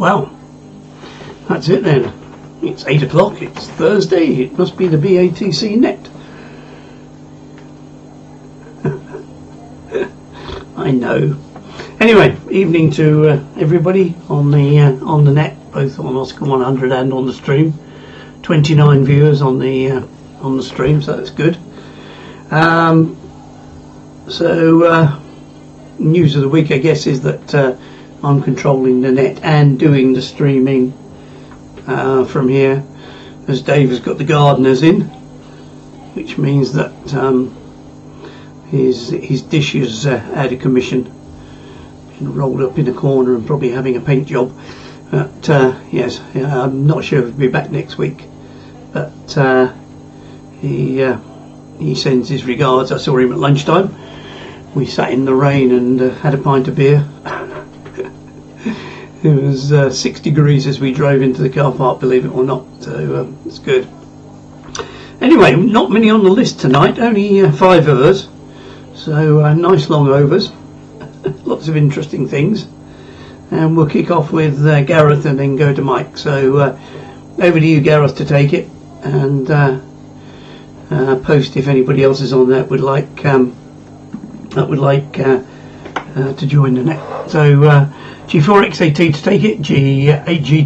Well, that's it then. It's 8 o'clock, it's Thursday, it must be the BATC Net. I know. Anyway, evening to everybody on the net, both on Oscar 100 and on the stream. 29 viewers on the stream, so that's good. News of the week, I guess, is that I'm controlling the net and doing the streaming from here, as Dave has got the gardeners in, which means that his dish is out of commission and rolled up in a corner and probably having a paint job. But yes, I'm not sure if he'll be back next week. But he sends his regards. I saw him at lunchtime. We sat in the rain and had a pint of beer. It was 6 degrees as we drove into the car park, believe it or not, so it's good. Anyway, not many on the list tonight, only 5 of us, so nice long overs, lots of interesting things, and we'll kick off with Gareth and then go to Mike. So over to you, Gareth, to take it, and post if anybody else is on that would like to join the net. So G4XAT to take it, G8G.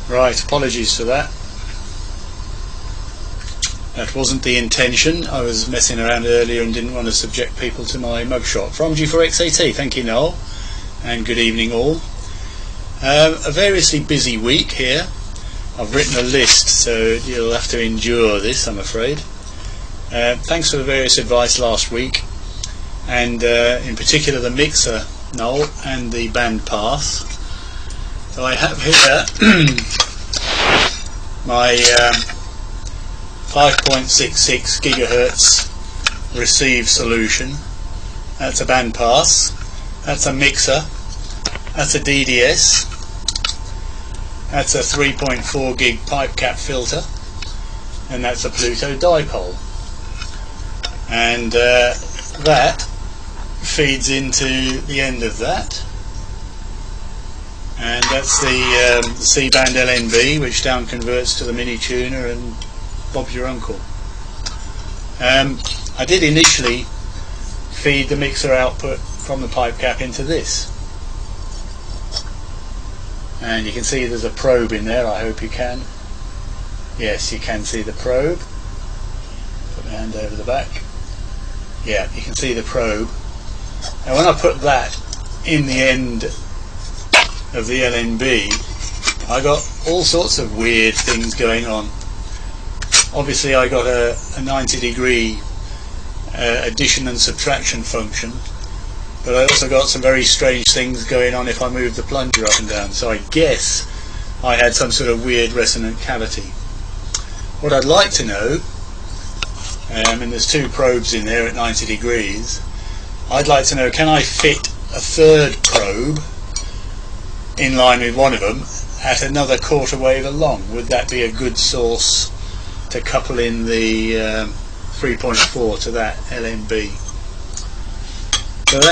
Right, apologies for that. That wasn't the intention. I was messing around earlier and didn't want to subject people to my mugshot. From G4XAT, thank you, Noel, and good evening all. A variously busy week here. I've written a list, so you'll have to endure this, I'm afraid. Thanks for the various advice last week, and in particular the mixer, Noel, and the band path. So I have here my 5.66 gigahertz receive solution. That's a band pass, that's a mixer, that's a DDS, that's a 3.4 gig pipe cap filter, and that's a Pluto dipole. And that feeds into the end of that. And that's the C-band LNB, which down converts to the mini tuner and Bob's your uncle. I did initially feed the mixer output from the pipe cap into this, and you can see there's a probe in there. I hope you can. Yes, you can see the probe. Put my hand over the back. Yeah, you can see the probe. And when I put that in the end of the LNB, I got all sorts of weird things going on. Obviously I got a 90-degree addition and subtraction function, but I also got some very strange things going on if I moved the plunger up and down, so I guess I had some sort of weird resonant cavity. What I'd like to know, and there's 2 probes in there at 90 degrees, I'd like to know, can I fit a third probe in line with one of them at another quarter wave along? Would that be a good source to couple in the 3.4 to that LNB?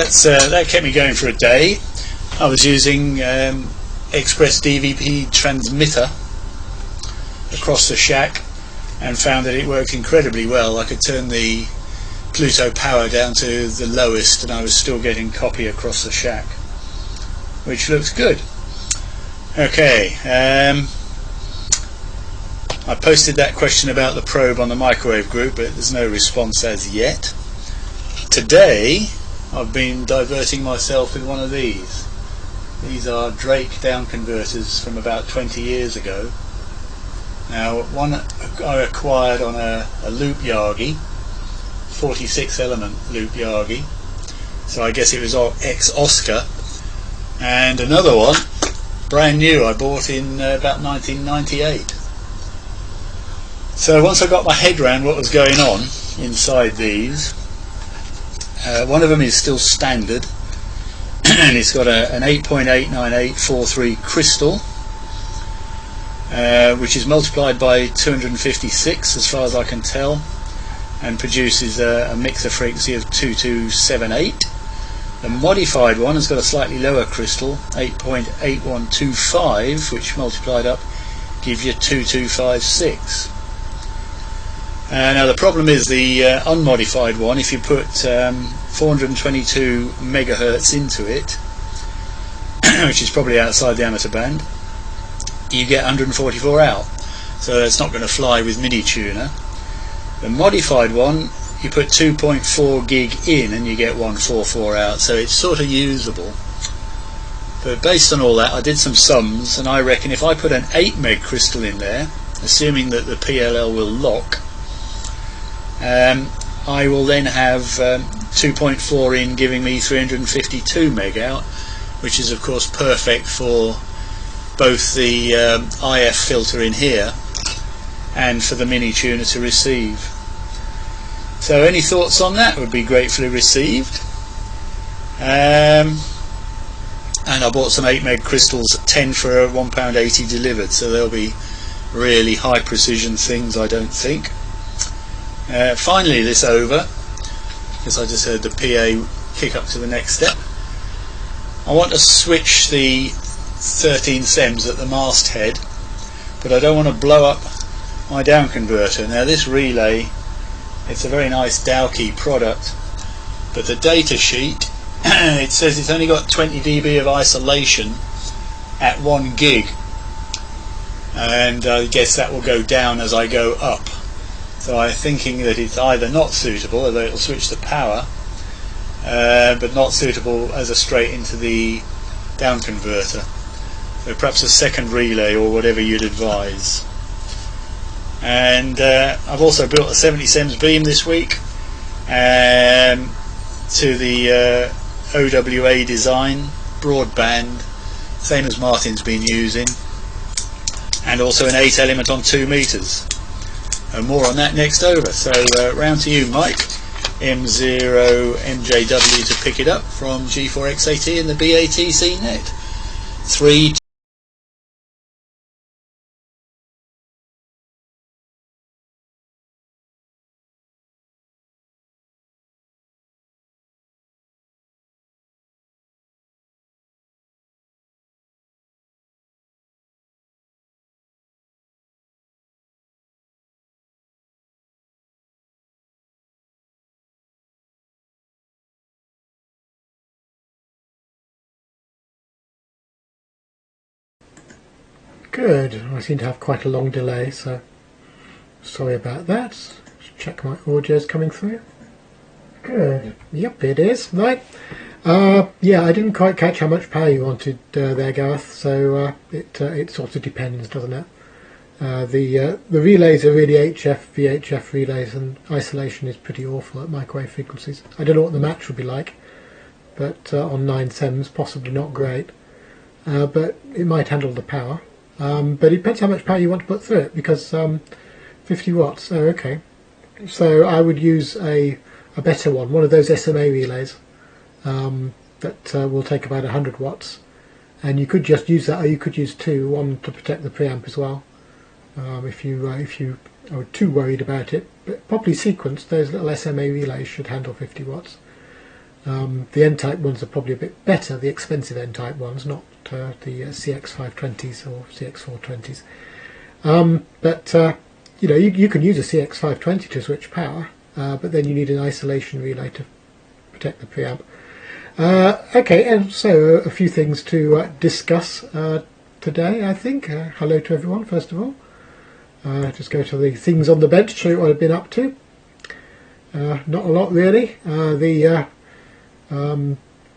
So that kept me going for a day. I was using Express DVP transmitter across the shack and found that it worked incredibly well. I could turn the Pluto power down to the lowest and I was still getting copy across the shack, which looks good. Okay, I posted that question about the probe on the microwave group, but there's no response as yet. Today I've been diverting myself with one of these. These are Drake down converters from about 20 years ago. Now, one I acquired on a loop Yagi, 46 element loop Yagi, so I guess it was ex-Oscar, and another one, brand new, I bought in about 1998. So once I got my head around what was going on inside these, one of them is still standard, and it's got an 8.89843 crystal, which is multiplied by 256 as far as I can tell, and produces a mixer frequency of 2278. The modified one has got a slightly lower crystal, 8.8125, which multiplied up gives you 2256. Now the problem is the unmodified one, if you put 422 megahertz into it, which is probably outside the amateur band, you get 144 out, so that's not going to fly with MIDI tuner. The modified one, you put 2.4 gig in and you get 144 out, so it's sort of usable. But based on all that, I did some sums, and I reckon if I put an 8 meg crystal in there, assuming that the PLL will lock, I will then have 2.4 in giving me 352 meg out, which is of course perfect for both the IF filter in here and for the mini tuner to receive. So any thoughts on that would be gratefully received. And I bought some 8 meg crystals at 10 for £1.80 delivered, so they'll be really high precision things, I don't think. Finally this over, because I just heard the PA kick up to the next step, I want to switch the 13 SEMs at the masthead, but I don't want to blow up my down converter. Now this relay, it's a very nice Dowkey product, but the data sheet it says it's only got 20 dB of isolation at 1 gig, and I guess that will go down as I go up. So I'm thinking that it's either not suitable, although it'll switch the power, but not suitable as a straight into the down converter. So perhaps a second relay or whatever you'd advise. And I've also built a 70 SEMS beam this week to the OWA design, broadband, same as Martin's been using, and also an 8 element on 2 meters. And more on that next over. So round to you, Mike, M0MJW, to pick it up from G4X80 and the BATC Net. 3. Good. I seem to have quite a long delay, so sorry about that. Just check my audio's coming through. Good. Yep, it is. Right. Yeah, I didn't quite catch how much power you wanted there, Gareth. So it sort of depends, doesn't it? The relays are really HF, VHF relays, and isolation is pretty awful at microwave frequencies. I don't know what the match would be like, but on 9 SEMs, possibly not great. But it might handle the power. But it depends how much power you want to put through it, because 50 watts, oh okay. So I would use a better one of those SMA relays that will take about 100 watts. And you could just use that, or you could use two, one to protect the preamp as well, if you are too worried about it. But properly sequenced, those little SMA relays should handle 50 watts. The N-type ones are probably a bit better, the expensive N-type ones, not the CX520s or CX420s. But you know, you can use a CX520 to switch power, but then you need an isolation relay to protect the preamp. Okay, and so a few things to discuss today, I think. Hello to everyone, first of all. Just go to the things on the bench, show you what I've been up to. Not a lot really.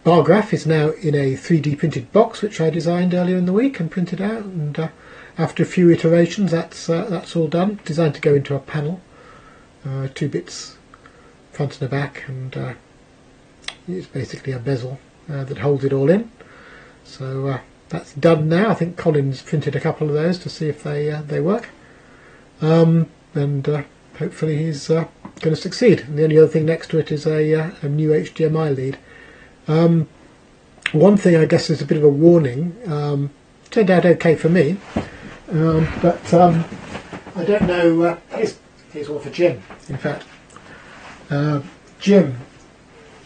bar graph is now in a 3D printed box, which I designed earlier in the week and printed out, and after a few iterations that's all done. Designed to go into a panel, 2 bits front and the back, and it's basically a bezel that holds it all in. So that's done now. I think Colin's printed a couple of those to see if they work, and hopefully he's going to succeed. And the only other thing next to it is a new HDMI lead. One thing I guess is a bit of a warning. Turned out okay for me, but I don't know. Here's one for Jim. In fact, Jim,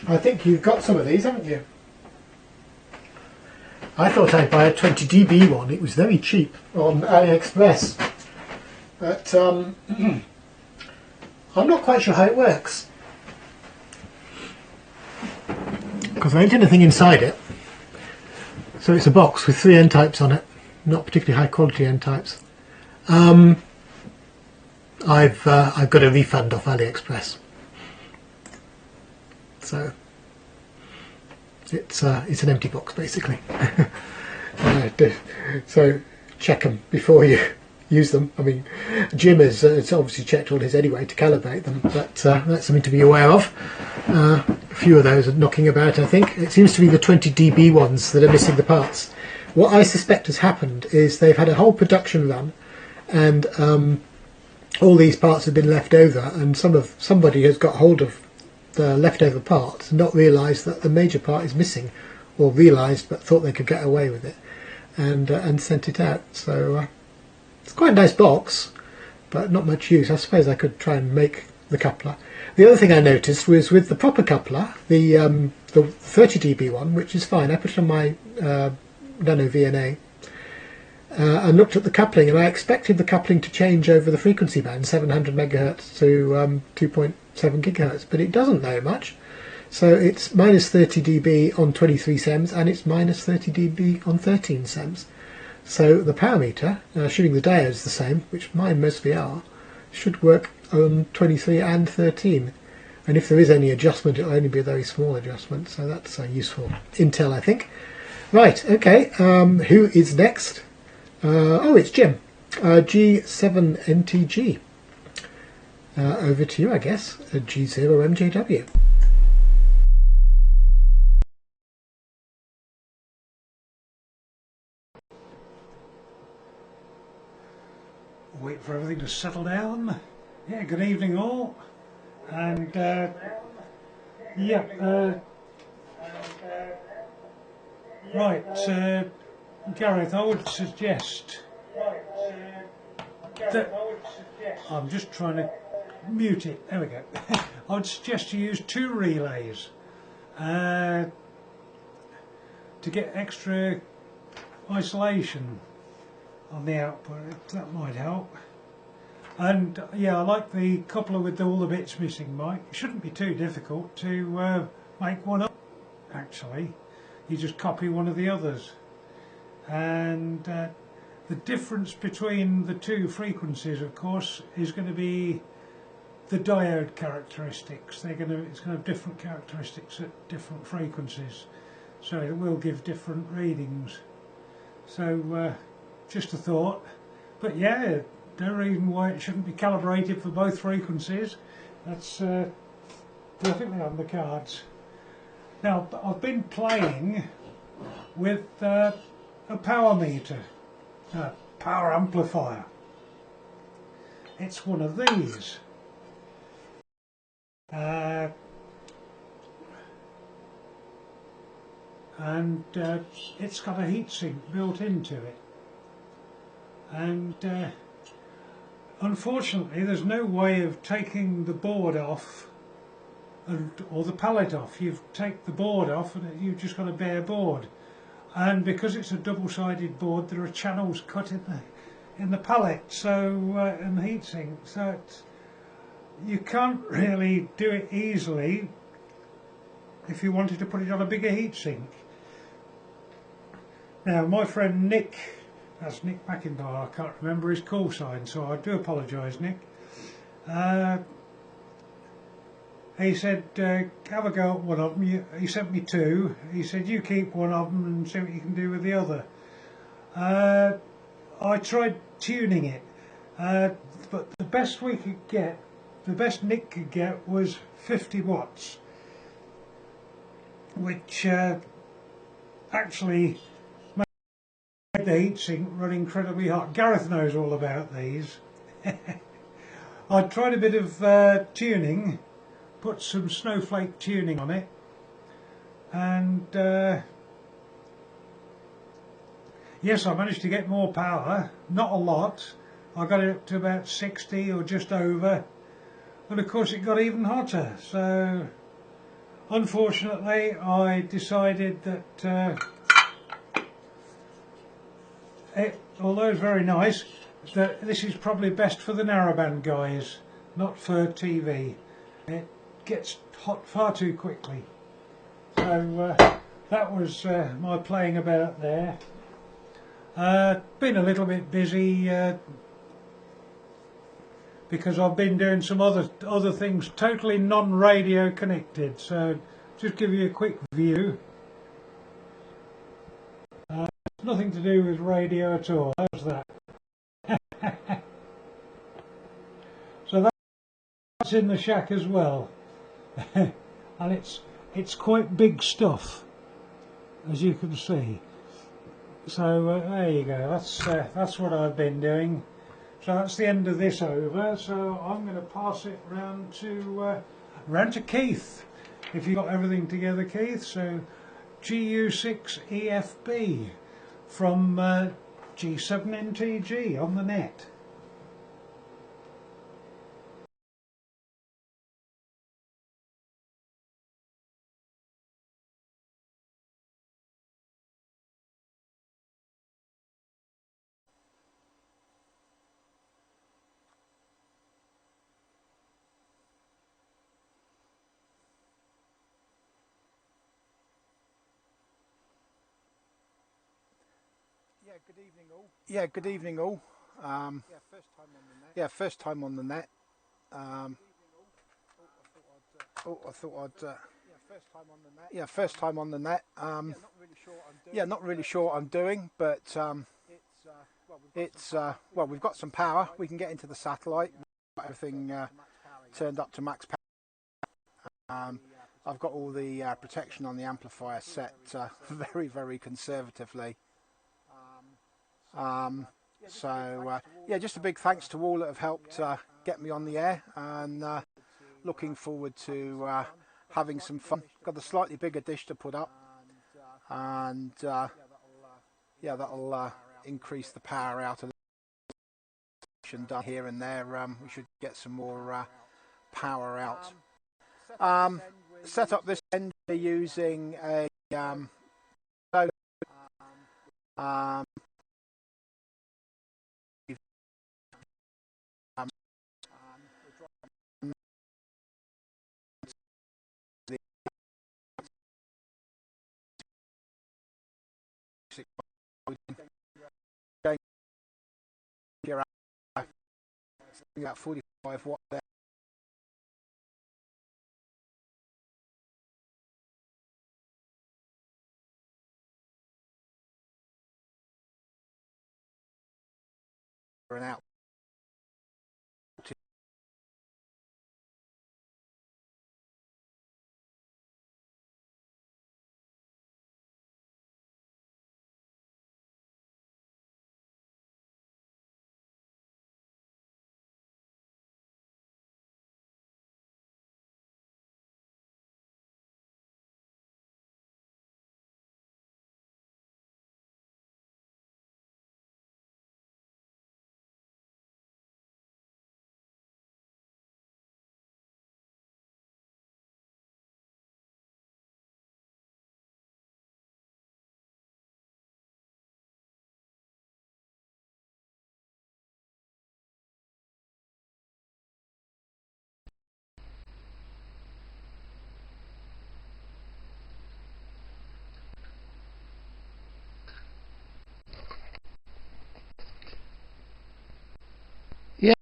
I think you've got some of these, haven't you? I thought I'd buy a 20 dB one. It was very cheap on AliExpress, but I'm not quite sure how it works, because there ain't anything inside it. So it's a box with 3 N types on it, not particularly high quality N types. I've got a refund off AliExpress, so it's an empty box basically. So check them before you use them. I mean, Jim has obviously checked all his anyway to calibrate them, but that's something to be aware of. A few of those are knocking about, I think. It seems to be the 20 dB ones that are missing the parts. What I suspect has happened is they've had a whole production run, and all these parts have been left over, and somebody has got hold of the leftover parts and not realised that the major part is missing, or realised but thought they could get away with it, and sent it out. So it's quite a nice box, but not much use. I suppose I could try and make the coupler. The other thing I noticed was with the proper coupler, the 30 dB one, which is fine. I put it on my Nano VNA and looked at the coupling, and I expected the coupling to change over the frequency band, 700 megahertz to 2.7 gigahertz, but it doesn't very much. So it's minus 30 dB on 23 sems, and it's minus 30 dB on 13 sems. So the power meter, assuming the diodes the same, which mine mostly are, should work on 23 and 13. And if there is any adjustment, it'll only be a very small adjustment, so that's useful intel, I think. Right, okay, who is next? Oh, it's Jim, G7NTG. Over to you, I guess, G0MJW. Wait for everything to settle down. Yeah, good evening all. And right, Gareth, I would suggest that I'm just trying to mute it. There we go. I would suggest you use 2 relays to get extra isolation on the output. That might help. And yeah, I like the coupler with all the bits missing, Mike. It shouldn't be too difficult to make one up, actually. You just copy one of the others, and the difference between the 2 frequencies, of course, is going to be the diode characteristics. It's going to have different characteristics at different frequencies, so it will give different readings. So just a thought, but yeah, no reason why it shouldn't be calibrated for both frequencies. That's perfectly on the cards. Now, I've been playing with a power meter, a power amplifier. It's one of these. And it's got a heatsink built into it. And unfortunately, there's no way of taking the board off or the pallet off. You take the board off and you've just got a bare board, and because it's a double-sided board, there are channels cut in the pallet, so and the heatsink, so you can't really do it easily if you wanted to put it on a bigger heatsink. Now, my friend Nick, that's Nick McIntyre, I can't remember his call sign, so I do apologise, Nick. He said, have a go at one of them. He sent me two. He said, you keep one of them and see what you can do with the other. I tried tuning it, but the best we could get, the best Nick could get was 50 watts, which actually made the heatsink run incredibly hot. Gareth knows all about these. I tried a bit of tuning, put some snowflake tuning on it, and yes, I managed to get more power, not a lot. I got it up to about 60 or just over, and of course it got even hotter. So unfortunately I decided that although it's very nice, that this is probably best for the narrowband guys, not for TV. It gets hot far too quickly. So that was my playing about there. Been a little bit busy because I've been doing some other things totally non-radio connected. So just give you a quick view. Nothing to do with radio at all. How's that? So that's in the shack as well, and it's quite big stuff, as you can see. So there you go. That's what I've been doing. So that's the end of this over. So I'm going to pass it round to Keith. If you got everything together, Keith. So GU6EFB from G7NTG on the net. Yeah, good evening all. First time on the net. I thought I'd. First time on the net. Not really sure what I'm doing, but it's well, we've got some power. We can get into the satellite. Everything turned up to max power. I've got all the protection on the amplifier set very, very conservatively. So just a big thanks to all that have helped get me on the air, and looking forward to having some fun. Got a slightly bigger dish to put up, and that'll increase the power out of the done here and there. We should get some more power out. Set up this end using a about 45 watt there. And out.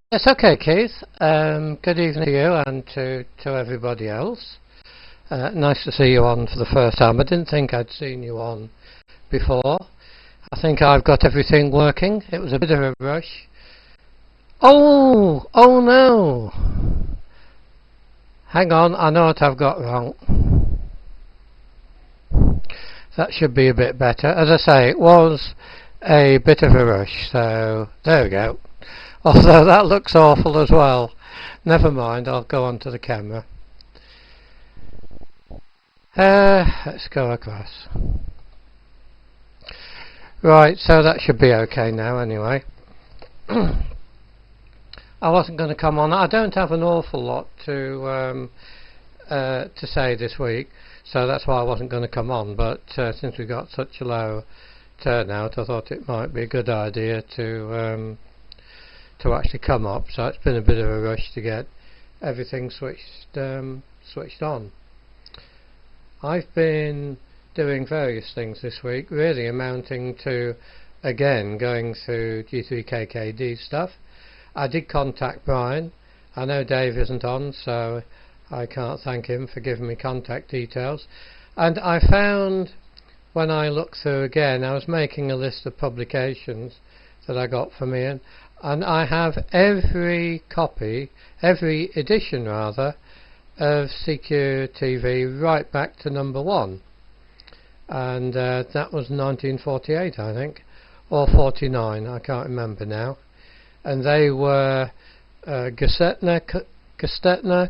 Yes, okay, Keith. Good evening to you and to everybody else. Nice to see you on for the first time. I didn't think I'd seen you on before. I think I've got everything working. It was a bit of a rush. Oh no! Hang on, I know what I've got wrong. That should be a bit better. As I say, it was a bit of a rush, so there we go. Although that looks awful as well. Never mind, I'll go on to the camera. Let's go across. Right, so that should be okay now anyway. I wasn't going to come on. I don't have an awful lot to say this week, so that's why I wasn't going to come on. But since we got such a low turnout, I thought it might be a good idea to actually come up. So it's been a bit of a rush to get everything switched on. I've been doing various things this week, really amounting to, again, going through G3KKD stuff. I did contact Brian. I know Dave isn't on, so I can't thank him for giving me contact details. And I found, when I looked through again, I was making a list of publications that I got from Ian, and I have every edition rather, of CQ TV right back to number 1. And that was 1948, I think, or 49, I can't remember now. And they were Gestetner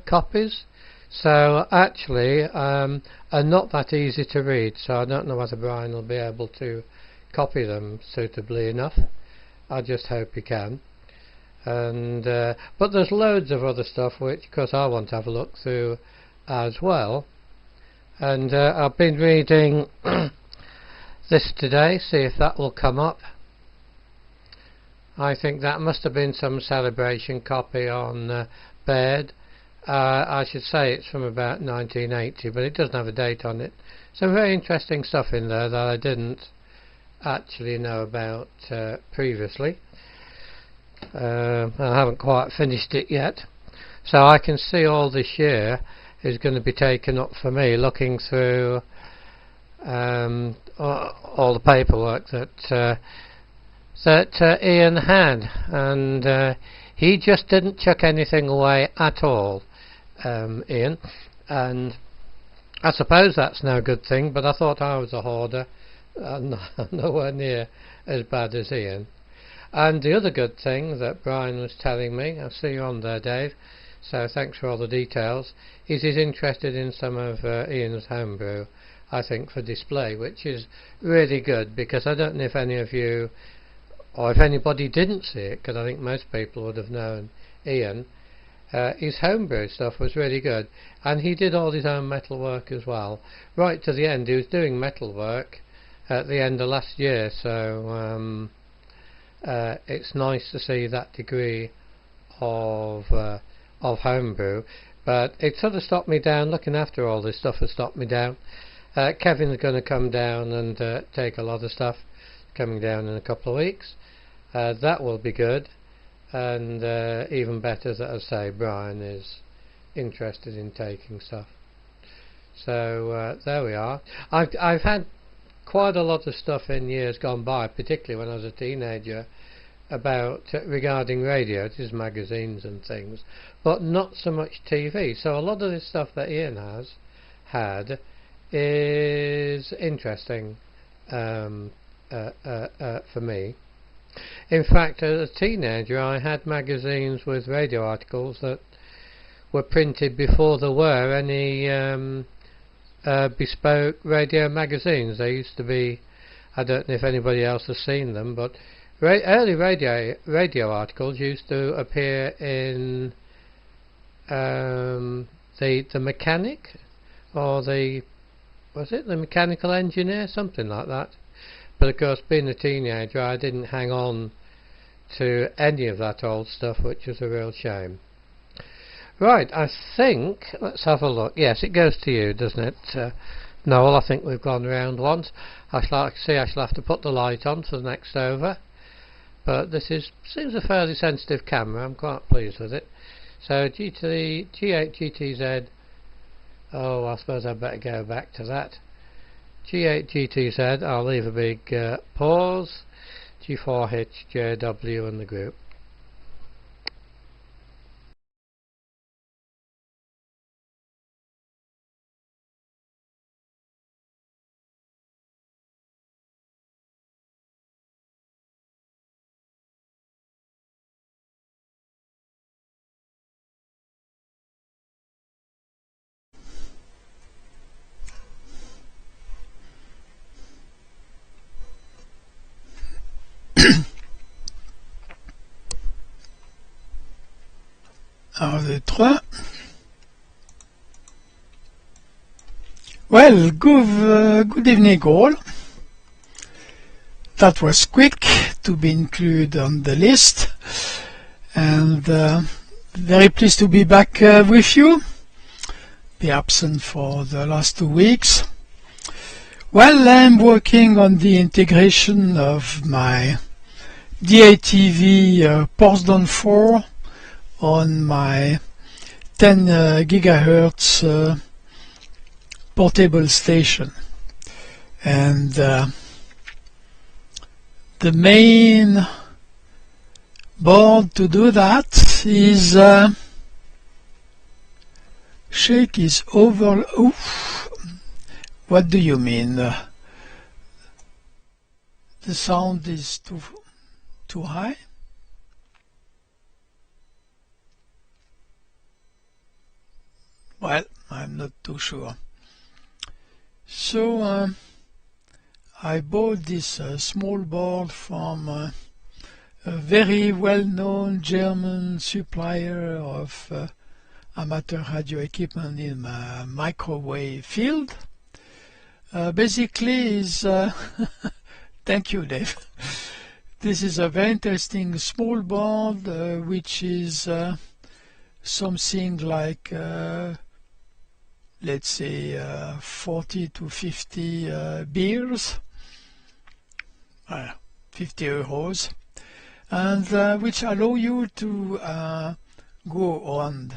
copies, so actually are not that easy to read, so I don't know whether Brian will be able to copy them suitably enough. I just hope he can. And but there's loads of other stuff which, of course, I want to have a look through as well. And I've been reading this today, see if that will come up. I think that must have been some celebration copy on Baird. I should say it's from about 1980, but it doesn't have a date on it. Some very interesting stuff in there that I didn't actually know about previously. I haven't quite finished it yet. So I can see all this year is going to be taken up for me looking through all the paperwork that Ian had, and he just didn't chuck anything away at all, Ian, and I suppose that's no good thing, but I thought I was a hoarder, nowhere near as bad as Ian. And the other good thing that Brian was telling me, I see you on there, Dave, so thanks for all the details, is he's interested in some of Ian's homebrew, I think, for display, which is really good, because I don't know if any of you, or if anybody didn't see it, because I think most people would have known Ian, his homebrew stuff was really good, and he did all his own metal work as well. Right to the end, he was doing metal work at the end of last year, so it's nice to see that degree of homebrew. But it sort of stopped me down. Looking after all this stuff has stopped me down. Kevin's going to come down and take a lot of stuff, coming down in a couple of weeks. That will be good, and even better, as I say, Brian is interested in taking stuff. So there we are. I've had quite a lot of stuff in years gone by, particularly when I was a teenager, about regarding radio, just magazines and things, but not so much TV. So a lot of this stuff that Ian has had is interesting for me. In fact, as a teenager, I had magazines with radio articles that were printed before there were any bespoke radio magazines. They used to be, I don't know if anybody else has seen them, but early radio articles used to appear in the Mechanic, or the Mechanical Engineer, something like that. But of course, being a teenager, I didn't hang on to any of that old stuff, which was a real shame. Right, I think, let's have a look. Yes, it goes to you, doesn't it? Noel, I think we've gone round once. I shall have to put the light on for the next over. but this seems a fairly sensitive camera. I'm quite pleased with it. So G8 GTZ, oh, I suppose I'd better go back to that. G8 GTZ, I'll leave a big pause. G4H JW and the group. Un, deux, trois. Well, good evening all. That was quick to be included on the list, and very pleased to be back with you. Be absent for the last 2 weeks. Well, I'm working on the integration of my DATV Portsdown 4 on my 10 gigahertz portable station, and the main board to do that is shake is over. Oof. What do you mean? The sound is too high? Well, I'm not too sure. So I bought this small board from a very well-known German supplier of amateur radio equipment in the microwave field. Basically is thank you, Dave. This is a very interesting small board which is something like let's say 40 to 50 beers, 50 euros, and which allow you to go on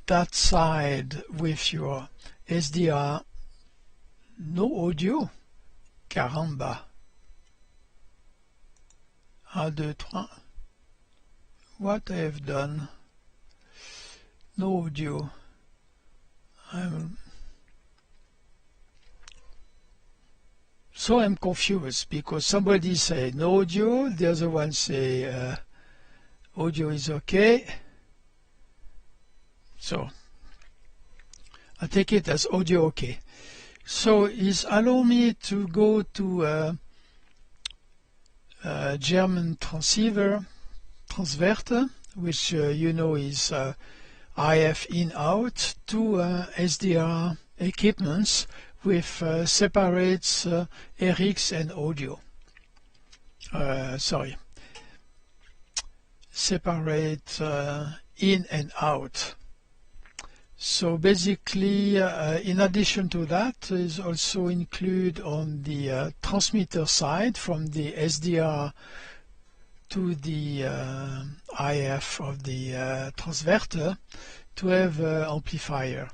that side with your SDR. No audio? Caramba. 1, 2, 3. What I have done? No audio. I'm confused because somebody say no audio, the other one say audio is okay. So I take it as audio okay. So it's allow me to go to a German transverter, which you know is IF in-out, to SDR equipments with separates RX and audio. Separate in and out. So basically, in addition to that, is also include on the transmitter side from the SDR to the IF of the transverter to have amplifier.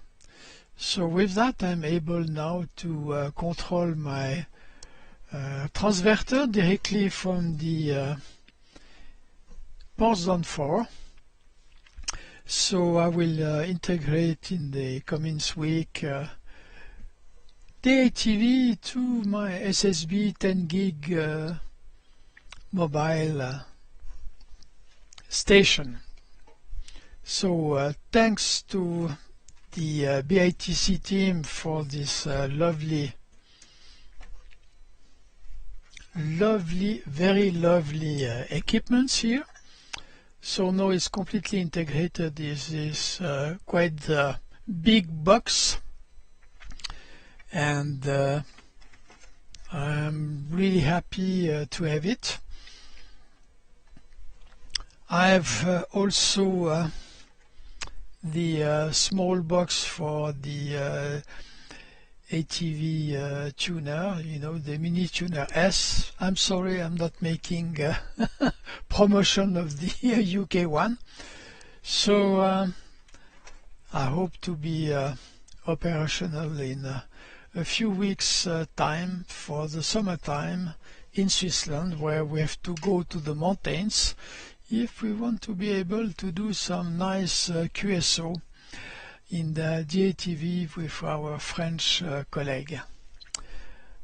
So with that, I'm able now to control my transverter directly from the Portsdown 4. So I will integrate in the coming week DATV to my SSB 10 gig mobile station. So thanks to the BATC team for this lovely, very lovely equipment here. So now it's completely integrated. This is quite a big box, and I'm really happy to have it. I have also the small box for the ATV tuner, you know, the Mini Tuner S. I'm sorry, I'm not making promotion of the UK one. So I hope to be operational in a few weeks time for the summertime in Switzerland, where we have to go to the mountains if we want to be able to do some nice QSO in the DATV with our French colleague.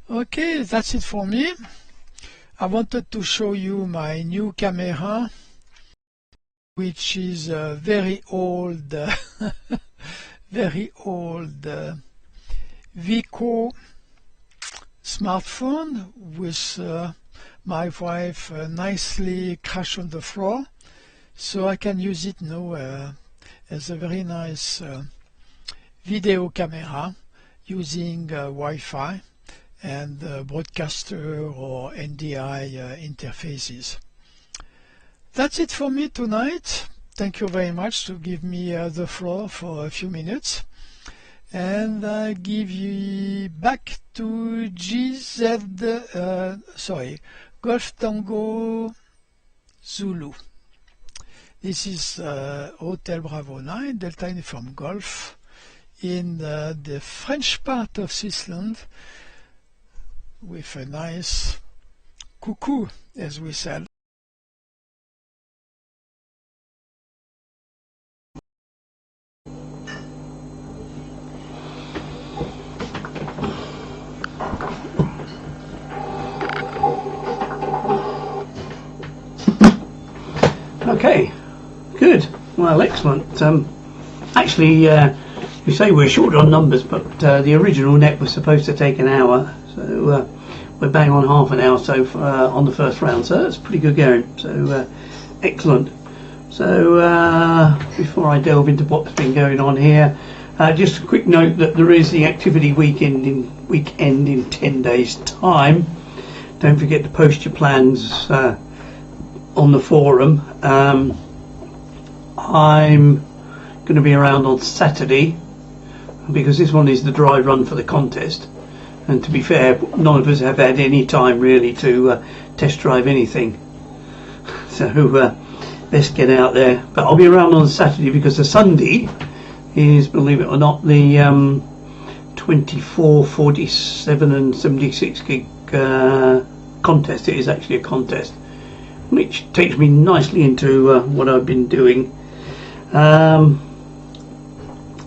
Okay, that's it for me. I wanted to show you my new camera, which is a very old very old Vico smartphone with my wife nicely crashed on the floor, so I can use it now as a very nice video camera using Wi-Fi and broadcaster or NDI interfaces. That's it for me tonight. Thank you very much to give me the floor for a few minutes, and I give you back to Golf Tango Zulu. This is Hotel Bravo 9 Delta Uniform Golf in the French part of Switzerland, with a nice cuckoo, as we said. Okay, good. Well, excellent. Actually, we say we're short on numbers, but the original net was supposed to take an hour, so we're bang on half an hour so far on the first round, so that's pretty good going. So excellent. So before I delve into what's been going on here, just a quick note that there is the activity weekend in 10 days time. Don't forget to post your plans on the forum. I'm going to be around on Saturday, because this one is the dry run for the contest, and to be fair, none of us have had any time really to test drive anything, so let's get out there. But I'll be around on Saturday, because the Sunday is, believe it or not, the 24, 47 and 76 gig contest. It is actually a contest, which takes me nicely into what I've been doing.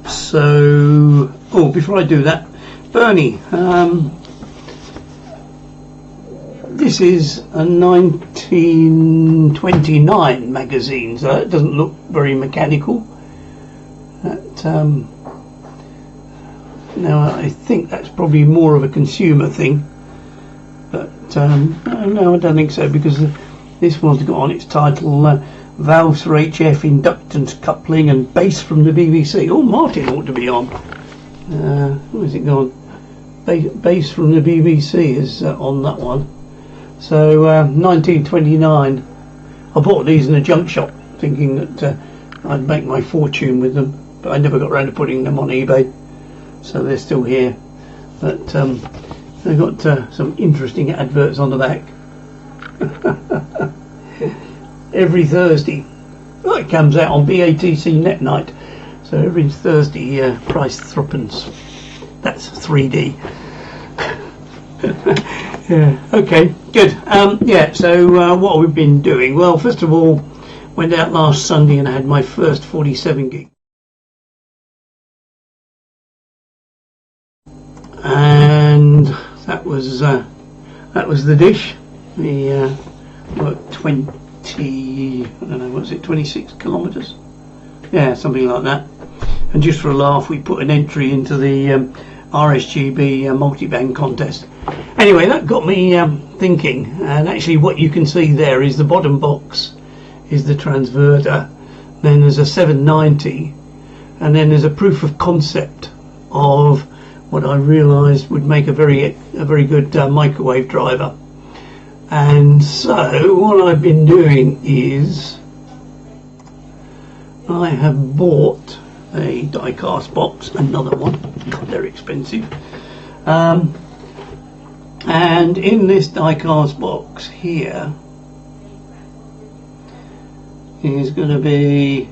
So, before I do that, Bernie, this is a 1929 magazine, so it doesn't look very mechanical. Now I think that's probably more of a consumer thing, but no, I don't think so, because this one's got on its title Valves for HF, Inductance Coupling and Bass from the BBC. Oh, Martin ought to be on. Where's it gone? Bass from the BBC is on that one. So 1929. I bought these in a junk shop thinking that I'd make my fortune with them, but I never got around to putting them on eBay, so they're still here. But they've got some interesting adverts on the back. Every Thursday. Oh, it comes out on BATC Net night, so every Thursday, price threepence. That's 3D. Yeah, okay, good. Yeah, so what have we been doing? Well, first of all, went out last Sunday and I had my first 47 gig. And that was the dish. We worked 20, I don't know, what was it, 26 kilometres? Yeah, something like that. And just for a laugh, we put an entry into the RSGB multi-band contest. Anyway, that got me thinking, and actually what you can see there is the bottom box is the transverter, then there's a 790, and then there's a proof of concept of what I realised would make a very good microwave driver. And so what I've been doing is I have bought a die-cast box, another one, they're expensive, And in this die-cast box here is going to be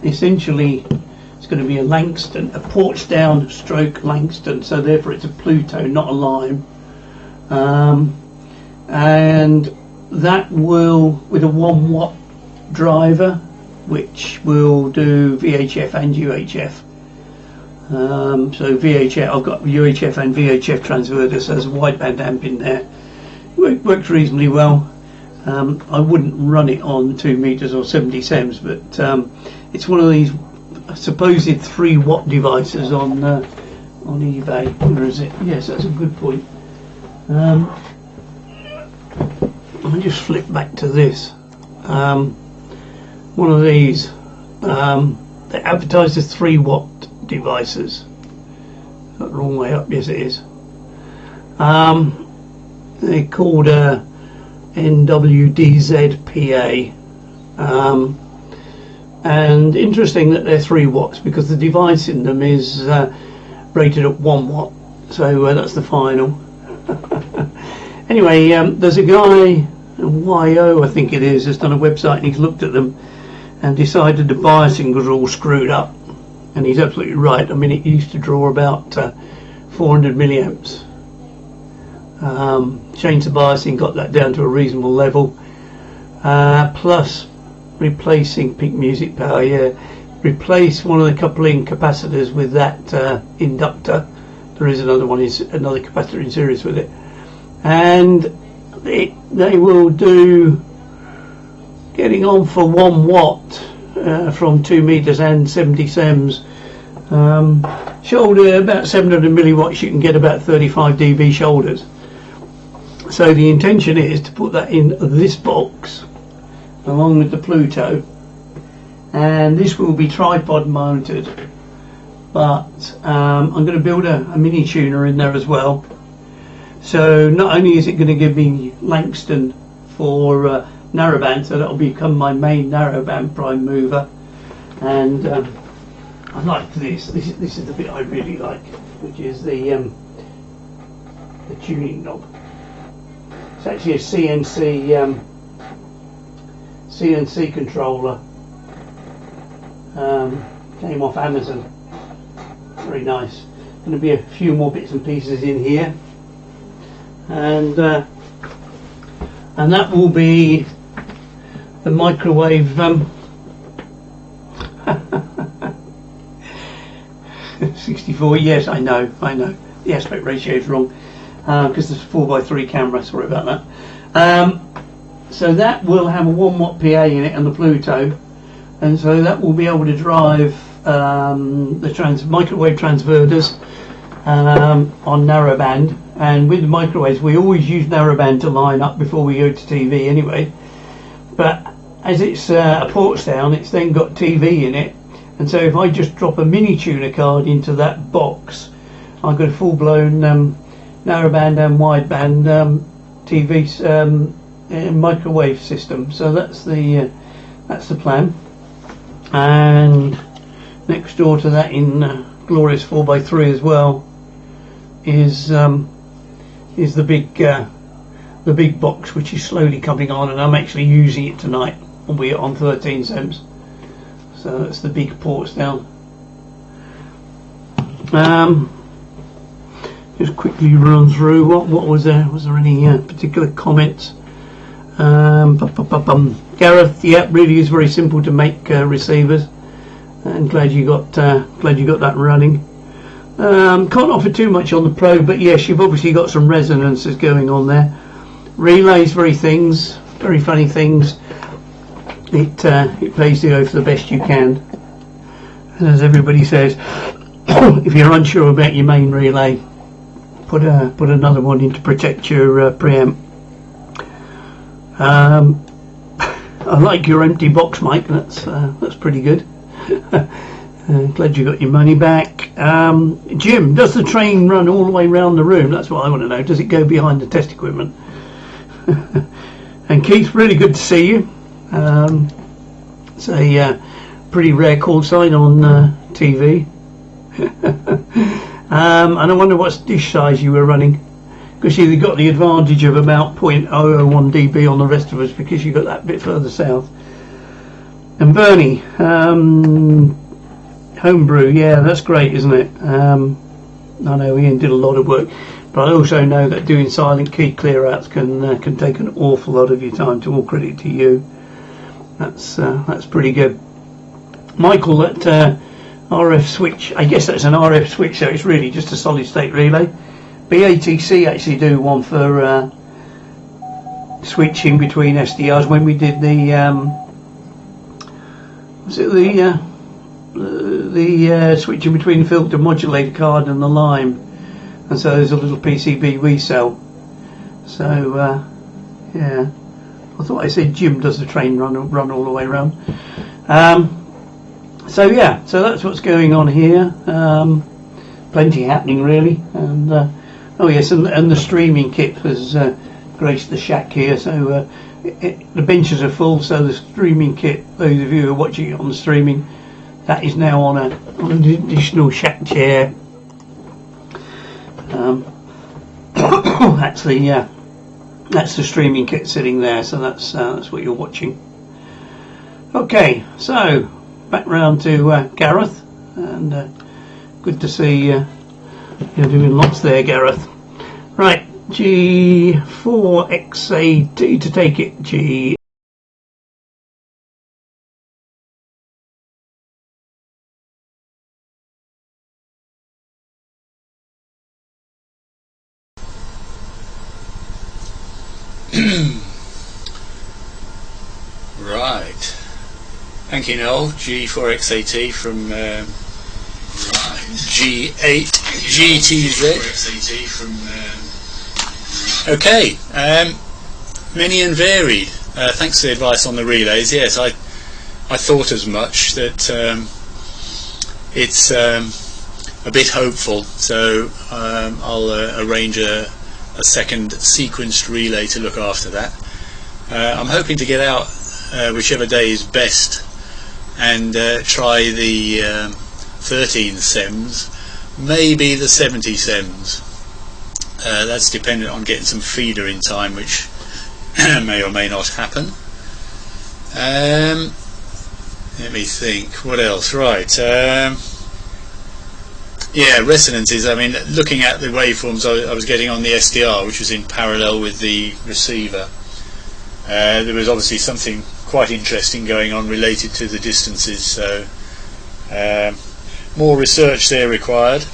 essentially, it's going to be a Langston, a Portsdown stroke Langston, so therefore it's a Pluto, not a Lime. And that will, with a 1 watt driver, which will do VHF and UHF. So VHF, I've got UHF and VHF transverters, so there's a wideband amp in there. It works reasonably well. I wouldn't run it on 2 meters or 70 sems, but it's one of these supposed 3 watt devices on eBay. Where is it? Yes, that's a good point. I'll just flip back to this. One of these, they advertise as 3 watt devices. Is that the wrong way up? Yes, it is. They're called NWDZ-PA. And interesting that they're 3 watts because the device in them is rated at 1 watt, so that's the final. Anyway, there's a guy, YO I think it is, has done a website and he's looked at them and decided the biasing was all screwed up, and he's absolutely right. I mean, it used to draw about 400 milliamps. Changed the biasing, got that down to a reasonable level, plus replacing peak music power, replace one of the coupling capacitors with that inductor. There is another one, is another capacitor in series with it, and they will do, getting on for 1 watt from 2 meters and 70 sems. Shoulder about 700 milliwatts, you can get about 35 dB shoulders. So the intention is to put that in this box along with the Pluto, and this will be tripod mounted, but I'm going to build a mini tuner in there as well. So not only is it going to give me Langston for narrowband, so that will become my main narrowband prime mover, and I like this is the bit I really like, which is the tuning knob. It's actually a CNC controller, came off Amazon, very nice. Going to be a few more bits and pieces in here, and that will be the microwave 64. Yes, I know the aspect ratio is wrong because there's a 4x3 camera, sorry about that. So that will have a 1 watt PA in it and the Pluto, and so that will be able to drive the microwave transverters on narrowband. And with the microwaves, we always use narrowband to line up before we go to TV anyway, but as it's a Portsdown, it's then got TV in it, and so if I just drop a mini tuner card into that box, I've got a full-blown narrowband and wideband TV microwave system. So that's the plan. And next door to that, in glorious 4x3 as well, is the big box, which is slowly coming on, and I'm actually using it tonight, albeit on 13 sems. So that's the big Portsdown. Just quickly run through what was there. Was there any particular comments? Gareth, yeah, really is very simple to make receivers, and glad you got that running. Can't offer too much on the Pro, but yes, you've obviously got some resonances going on there. Relays, very funny things. It pays to go for the best you can, and as everybody says, if you're unsure about your main relay, put another one in to protect your preamp. I like your empty box, Mike. That's pretty good. Glad you got your money back. Jim, does the train run all the way around the room? That's what I want to know. Does it go behind the test equipment? And Keith, really good to see you. It's a pretty rare call sign on TV. And I wonder what dish size you were running, because you got the advantage of about 0.001 dB on the rest of us because you got that bit further south. And Bernie, homebrew, yeah, that's great, isn't it? I know Ian did a lot of work, but I also know that doing silent key clear outs can take an awful lot of your time. To all credit to you, that's pretty good. Michael, that RF switch, I guess that's an RF switch, so it's really just a solid state relay. BATC actually do one for switching between SDRs. When we did the switching between the filter modulator card and the Lime, and so there's a little PCB we sell. So yeah, I thought I said Jim does the train run all the way around. So yeah, so that's what's going on here. Plenty happening really, and oh yes, and the streaming kit has graced the shack here. So the benches are full, so the streaming kit, those of you who are watching it on the streaming, that is now on an additional shack chair. Actually, yeah, that's the streaming kit sitting there, so that's what you're watching. Okay, so back round to Gareth, and good to see you're doing lots there, Gareth. Right, G4XAT to take it. G. Right. Thank you, Noel. G4XAT from G8 GTZ. Okay, many and varied. Thanks for the advice on the relays. Yes, I thought as much, that it's a bit hopeful, so I'll arrange a second sequenced relay to look after that. I'm hoping to get out whichever day is best and try the 13 SEMS, maybe the 70 SEMS. That's dependent on getting some feeder in time, which may or may not happen. Let me think, what else? Right, yeah, resonances. I mean, looking at the waveforms I was getting on the SDR, which was in parallel with the receiver, there was obviously something quite interesting going on related to the distances, so more research there required.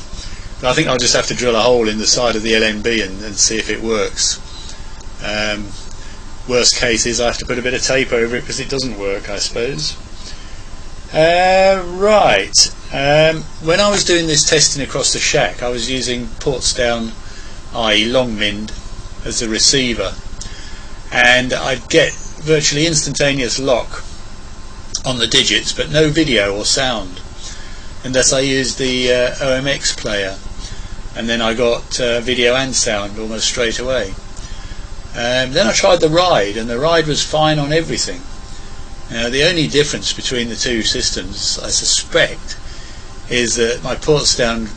But I think I'll just have to drill a hole in the side of the LNB and see if it works. Worst case is I have to put a bit of tape over it because it doesn't work, I suppose. Right, when I was doing this testing across the shack, I was using Portsdown IE Longmind as the receiver, and I'd get virtually instantaneous lock on the digits, but no video or sound, unless I used the OMX player, and then I got video and sound almost straight away. Then I tried the Ryde, and the Ryde was fine on everything. Now, the only difference between the two systems, I suspect, is that my Portsdown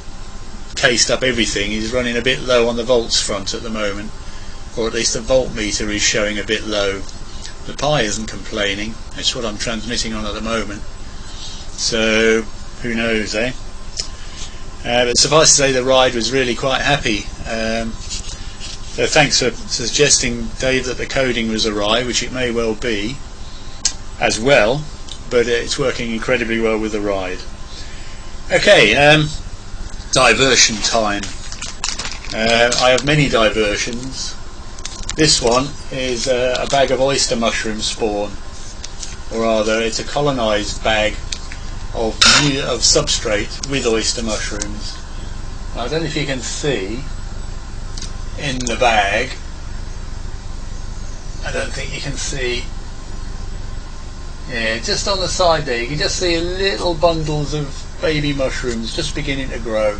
cased up everything is running a bit low on the volts front at the moment, or at least the voltmeter is showing a bit low. The Pi isn't complaining, it's what I'm transmitting on at the moment, so who knows, eh? But suffice to say, the Ryde was really quite happy. So thanks for suggesting, Dave, that the coding was awry, which it may well be as well, but it's working incredibly well with the Ryde. Okay, diversion time. I have many diversions. This one is a bag of oyster mushroom spawn, or rather it's a colonised bag of substrate with oyster mushrooms. Now, I don't know if you can see in the bag, I don't think you can see, yeah, just on the side there you can just see little bundles of baby mushrooms just beginning to grow.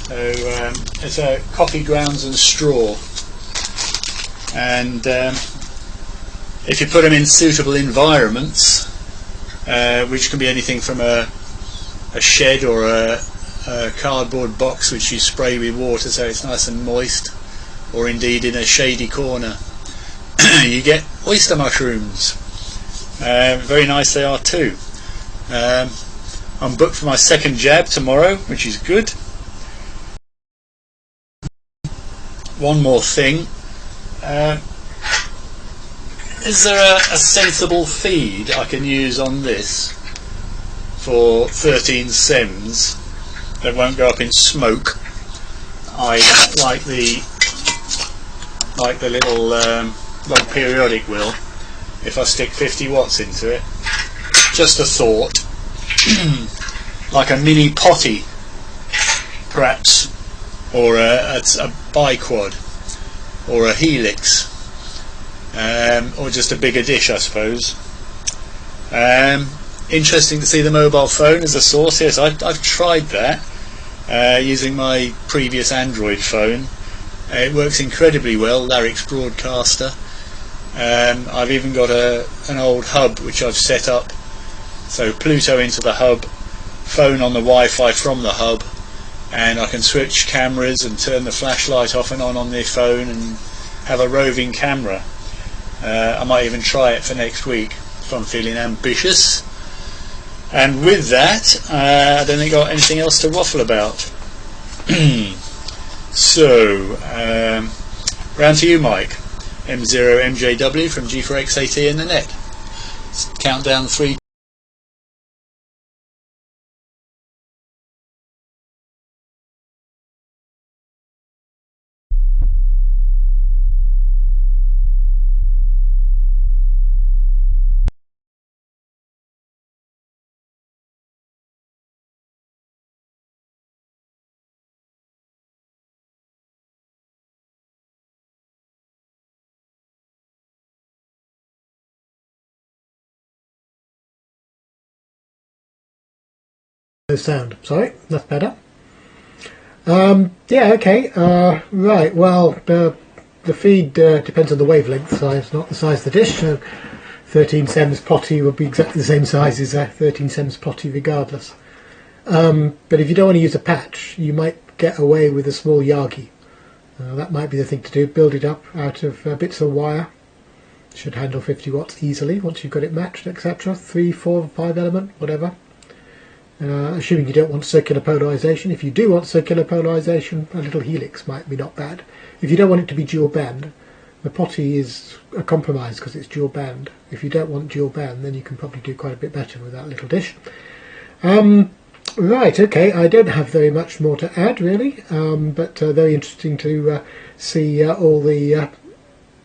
So it's a coffee grounds and straw, and if you put them in suitable environments, which can be anything from a shed or a cardboard box which you spray with water so it's nice and moist, or indeed in a shady corner, you get oyster mushrooms. Very nice they are too. I'm booked for my second jab tomorrow, which is good. One more thing. Is there a sensible feed I can use on this for 13 SEMS that won't go up in smoke? I like the little log periodic will, if I stick 50 watts into it. Just a thought. Like a mini potty, perhaps, or a biquad, or a helix, or just a bigger dish, I suppose. Interesting to see the mobile phone as a source. Yes, I've tried that using my previous Android phone. It works incredibly well, Larix Broadcaster. I've even got an old hub which I've set up, so Pluto into the hub, phone on the Wi-Fi from the hub, and I can switch cameras and turn the flashlight off and on the phone and have a roving camera. I might even try it for next week if I'm feeling ambitious. And with that, I don't think I've got anything else to waffle about. So, round to you, Mike. M0MJW from G4XAT in the net. Countdown 3. No sound. Sorry, that's better. Yeah, okay. Right, well, the feed depends on the wavelength size, not the size of the dish. So 13 SEMS potty would be exactly the same size as a 13 SEMS potty regardless. But if you don't want to use a patch, you might get away with a small Yagi. That might be the thing to do. Build it up out of bits of wire. Should handle 50 watts easily once you've got it matched, etc. 3, 4, 5 element, whatever. Assuming you don't want circular polarization. If you do want circular polarization, a little helix might be not bad. If you don't want it to be dual band, the potty is a compromise because it's dual band. If you don't want dual band, then you can probably do quite a bit better with that little dish. Right, okay, I don't have very much more to add really, but very interesting to see all the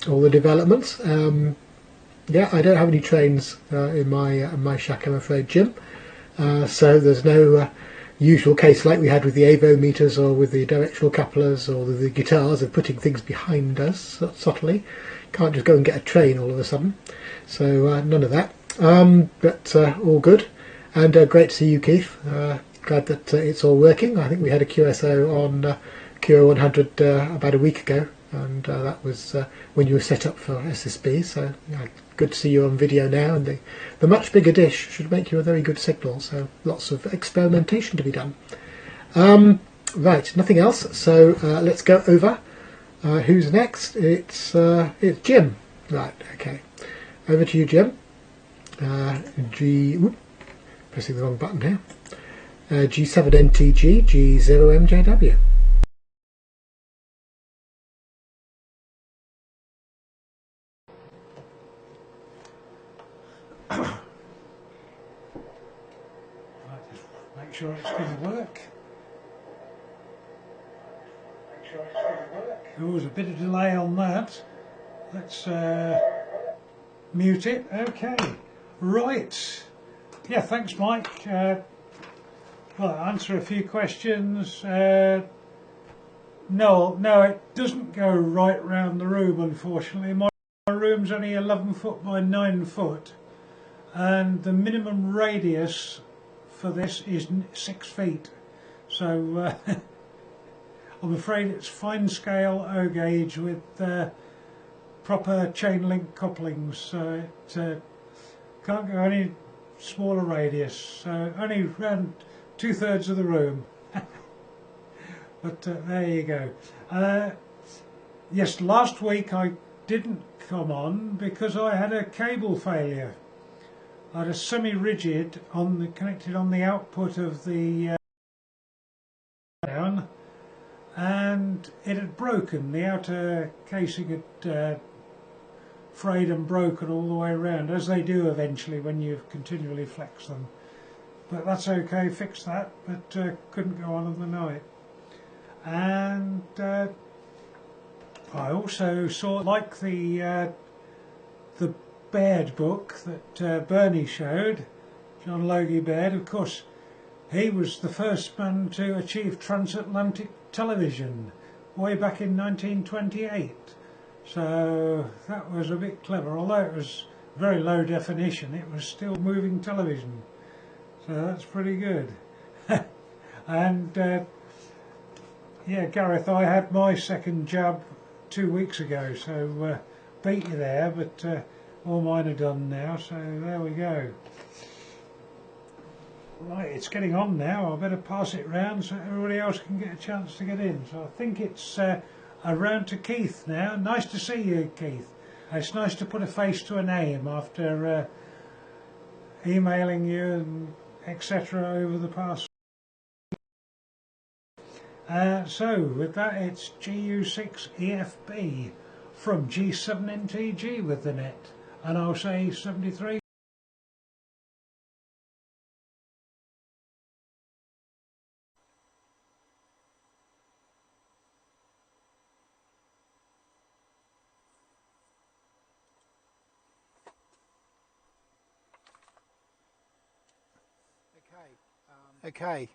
developments. Yeah, I don't have any trains in my shack, I'm afraid, Jim. So there's no usual case like we had with the AVO meters or with the directional couplers or the guitars of putting things behind us subtly. Can't just go and get a train all of a sudden. So none of that. But all good. And great to see you, Keith. Glad that it's all working. I think we had a QSO on QO-100 about a week ago. And that was when you were set up for SSB, so good to see you on video now, and the much bigger dish should make you a very good signal, so lots of experimentation to be done. Right, nothing else, so let's go over. Who's next? It's Jim. Right, okay. Over to you, Jim. Pressing the wrong button here. G7NTG, G0MJW. Make sure it's going to work. There was a bit of delay on that. Let's mute it. Okay. Right. Yeah, thanks, Mike. Well, I'll answer a few questions. No, it doesn't go right round the room, unfortunately. My room's only 11 foot by 9 foot, and the minimum radius for this is 6 feet. So I'm afraid it's fine scale O gauge with proper chain link couplings, so it can't go any smaller radius. So only around 2/3 of the room. But there you go. Yes, last week I didn't come on because I had a cable failure. I had a semi-rigid connected on the output of the down, and it had broken. The outer casing had frayed and broken all the way around, as they do eventually when you continually flex them. But that's okay, fixed that, but couldn't go on in the night. And I also saw, like the Baird book that Bernie showed, John Logie Baird, of course, he was the first man to achieve transatlantic television way back in 1928. So that was a bit clever, although it was very low definition, it was still moving television. So that's pretty good. And yeah, Gareth, I had my second jab 2 weeks ago, so beat you there, but all mine are done now, so there we go. Right, it's getting on now. I better pass it round so everybody else can get a chance to get in. So I think it's around to Keith now. Nice to see you, Keith. It's nice to put a face to a name after emailing you and etc. over the past. So with that, it's GU6EFB from G7NTG with the net, and I'll say 73. Okay.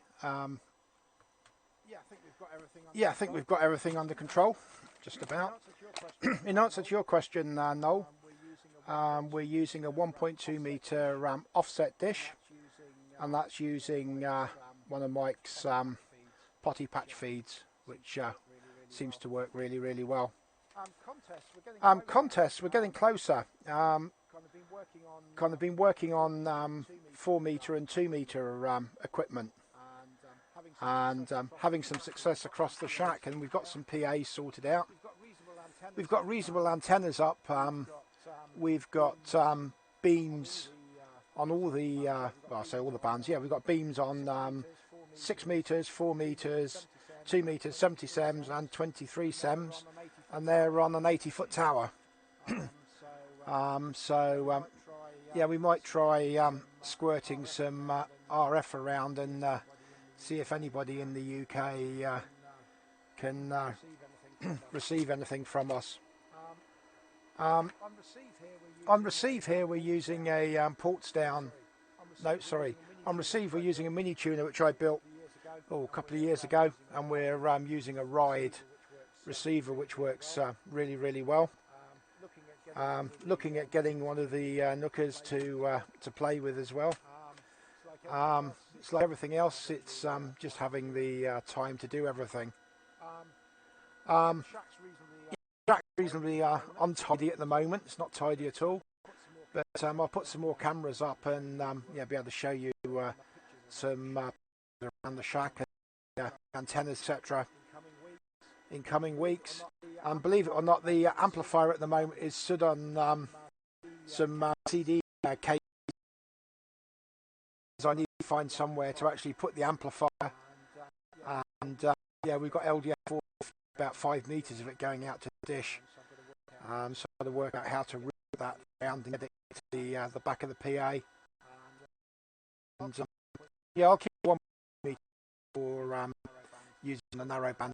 Yeah, I think we've got everything under control, just about. In answer to your question, Noel, we're using a 1.2 metre offset dish, and that's using one of Mike's potty patch feeds, which seems to work really, really well. Contests, we're getting closer. Kind of been working on 4 metre and 2 metre equipment, and having some success across the shack, and we've got some PAs sorted out. We've got reasonable antennas up. We've got beams on all the well, I say all the bands. Yeah, we've got beams on 6 metres, 4 metres, 2 metres, 70 sems and 23 sems, and they're on an 80-foot tower. Yeah, we might try squirting some RF around and see if anybody in the UK can receive anything from us. On receive here we're using a Portsdown, no sorry, on receive we're using a mini tuner which I built a couple of years ago, and we're using a Ryde receiver which works really, really well. Looking at getting one of the Nookers to play with as well. It's like everything else, it's just having the time to do everything. Shack's reasonably untidy at the moment. It's not tidy at all, but I'll put some more cameras up and yeah, be able to show you some around the shack and antennas, etc. in coming weeks. And believe it or not, the amplifier at the moment is stood on some CD cables. I need to find somewhere to actually put the amplifier, and yeah, we've got LDF4, about 5 metres of it going out to the dish. So I've got to work out how to route that around and get it to the back of the PA. And yeah, I'll keep 1 metre for using a narrow band.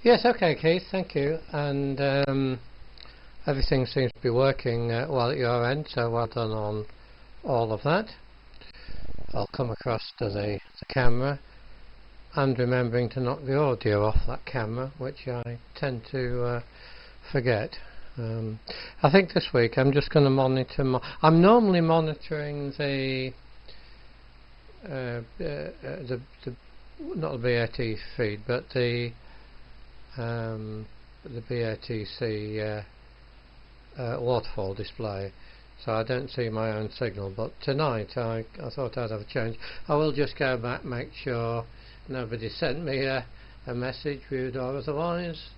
Yes, okay, Keith, thank you. And everything seems to be working well at your end, so well done on all of that. I'll come across to the camera, and remembering to knock the audio off that camera, which I tend to forget. I think this week I'm just going to monitor. I'm normally monitoring the not the BAT feed, but the BATC waterfall display, so I don't see my own signal. But tonight I thought I'd have a change. I will just go back, make sure nobody sent me a message, rude or otherwise.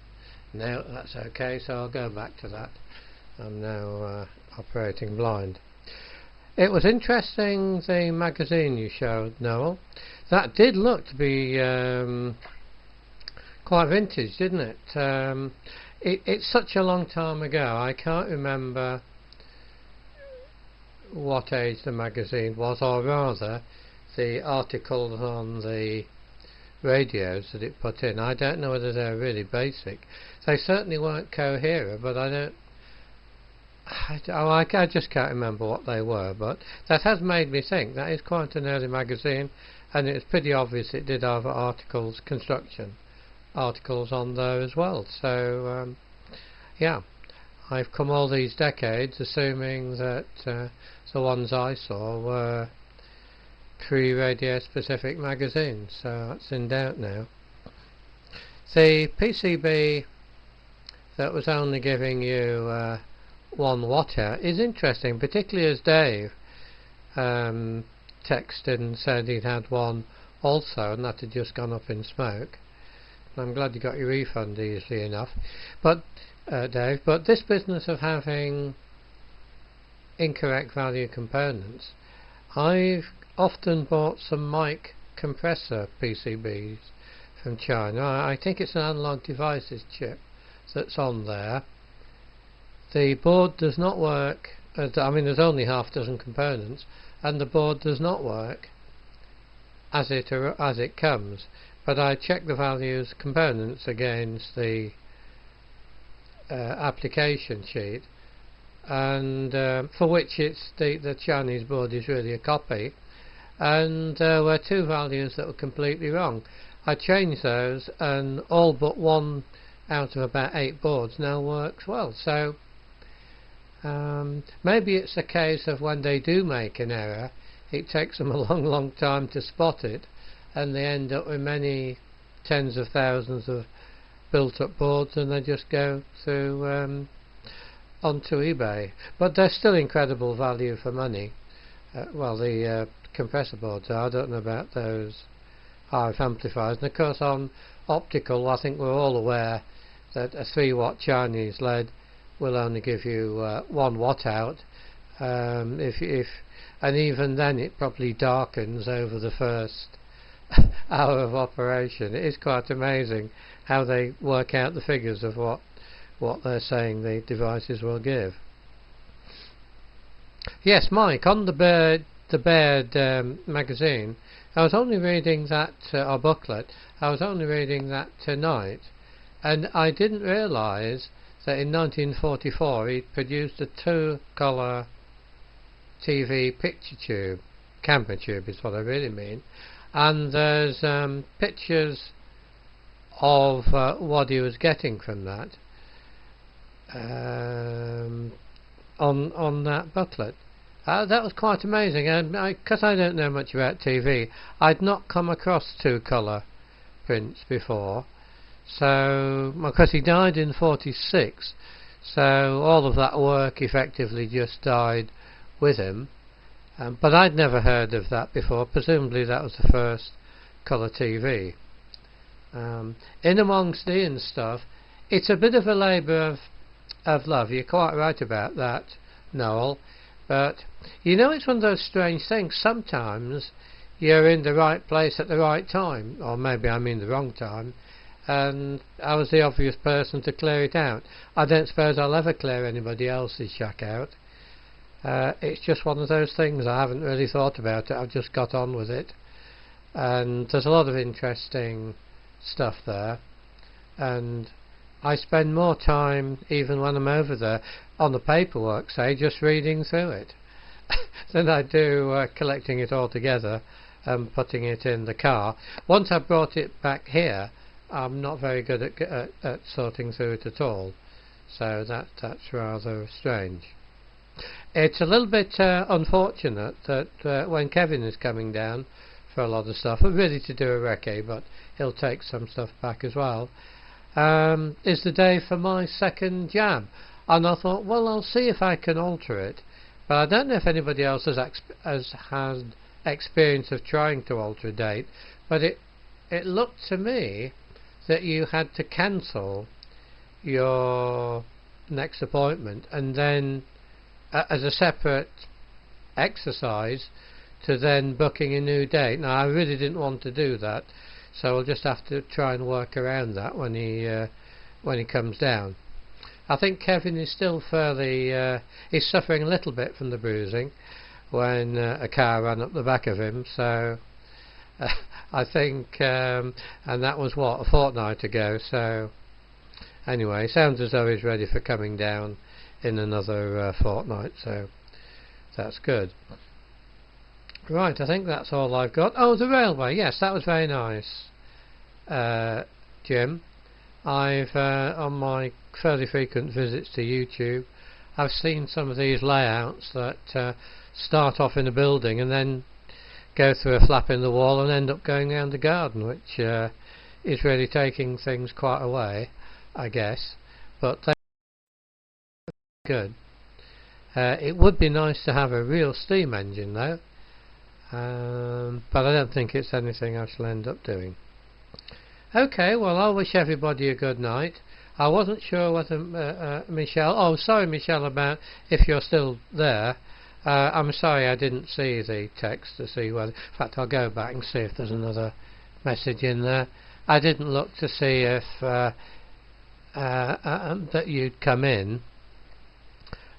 No, that's okay, so I'll go back to that. I'm now operating blind. It was interesting, the magazine you showed, Noel. That did look to be quite vintage, didn't it? It's such a long time ago, I can't remember what age the magazine was, or rather the articles on the radios that it put in. I don't know whether they're really basic. They certainly weren't coherent, but I just can't remember what they were. But that has made me think that is quite an early magazine, and it's pretty obvious it did have articles, construction articles on there as well. So yeah, I've come all these decades assuming that the ones I saw were pre-radio specific magazines, so that's in doubt now. The PCB that was only giving you 1 watt hour is interesting, particularly as Dave texted and said he'd had one also, and that had just gone up in smoke. I'm glad you got your refund easily enough. But Dave, but this business of having incorrect value components, I've often bought some mic compressor PCBs from China. I think it's an analog devices chip that's on there. The board does not work. I mean, there's only half a dozen components, and the board does not work as it comes. But I check the values components against the application sheet, and for which it's the Chinese board is really a copy, and there were 2 values that were completely wrong. I changed those, and all but 1 out of about 8 boards now works well. So maybe it's a case of when they do make an error, it takes them a long time to spot it, and they end up with many tens of thousands of built up boards, and they just go through onto eBay. But they're still incredible value for money. Well, the compressor boards are. I don't know about those RF amplifiers. And of course on optical, I think we're all aware that a 3 watt Chinese LED will only give you 1 watt out, and even then it probably darkens over the first hour of operation. It is quite amazing how they work out the figures of what they're saying the devices will give. Yes, Mike, on the Baird magazine, I was only reading that, or booklet, I was only reading that tonight, and I didn't realise that in 1944 he produced a 2-colour TV picture tube, camera tube is what I really mean, and there's pictures of what he was getting from that on that booklet. That was quite amazing, and because I don't know much about TV, I'd not come across 2-colour prints before. So, because he died in 46, so all of that work effectively just died with him. But I'd never heard of that before. Presumably that was the first colour TV. In amongst Ian's stuff, it's a bit of a labour of love. You're quite right about that, Noel. But you know, it's one of those strange things. Sometimes you're in the right place at the right time, or maybe I'm in the wrong time, and I was the obvious person to clear it out. I don't suppose I'll ever clear anybody else's shack out. It's just one of those things. I haven't really thought about it. I've just got on with it, and there's a lot of interesting stuff there. and I spend more time, even when I'm over there, on the paperwork, say, just reading through it, than I do collecting it all together and putting it in the car. Once I brought it back here, I'm not very good at sorting through it at all, so that's rather strange. It's a little bit unfortunate that when Kevin is coming down for a lot of stuff, I'm ready to do a recce, but he'll take some stuff back as well, is the day for my second jab. And I thought, well, I'll see if I can alter it, but I don't know if anybody else has had experience of trying to alter a date, but it looked to me that you had to cancel your next appointment and then as a separate exercise to then booking a new date. Now I really didn't want to do that, so I'll just have to try and work around that when he comes down. I think Kevin is still fairly he's suffering a little bit from the bruising when a car ran up the back of him, so I think and that was what, a fortnight ago, so anyway, sounds as though he's ready for coming down in another fortnight, so that's good. Right, I think that's all I've got. Oh, the railway, yes, that was very nice, Jim. I've on my fairly frequent visits to YouTube, I've seen some of these layouts that start off in a building and then go through a flap in the wall and end up going around the garden, which is really taking things quite a way, I guess, but they're good. It would be nice to have a real steam engine though, but I don't think it's anything I shall end up doing. Okay, well, I'll wish everybody a good night. I wasn't sure whether Michelle, oh sorry Michelle, about if you're still there. I'm sorry I didn't see the text to see whether, in fact I'll go back and see if there's another message in there. I didn't look to see if that you'd come in,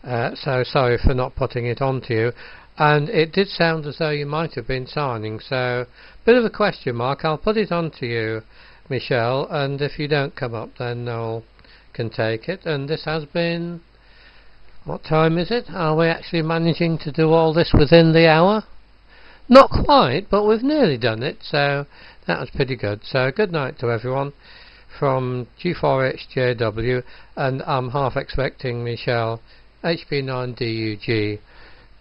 so sorry for not putting it on to you. And it did sound as though you might have been signing, so bit of a question mark. I'll put it on to you, Michelle, and if you don't come up then Noel can take it. And this has been, what time is it? Are we actually managing to do all this within the hour? Not quite, but we've nearly done it, so that was pretty good. So good night to everyone from G4HJW, and I'm half expecting Michelle HP9DUG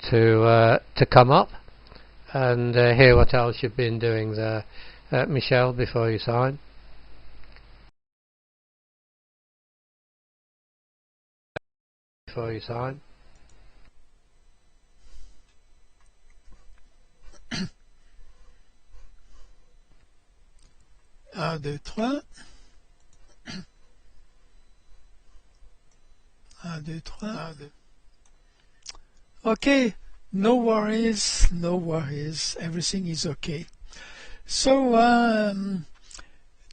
to come up and hear what else you've been doing there, Michelle, before you sign. Before you sign. Un, deux, trois. Un, deux, trois. Un, deux. Okay, no worries, no worries, everything is okay. So,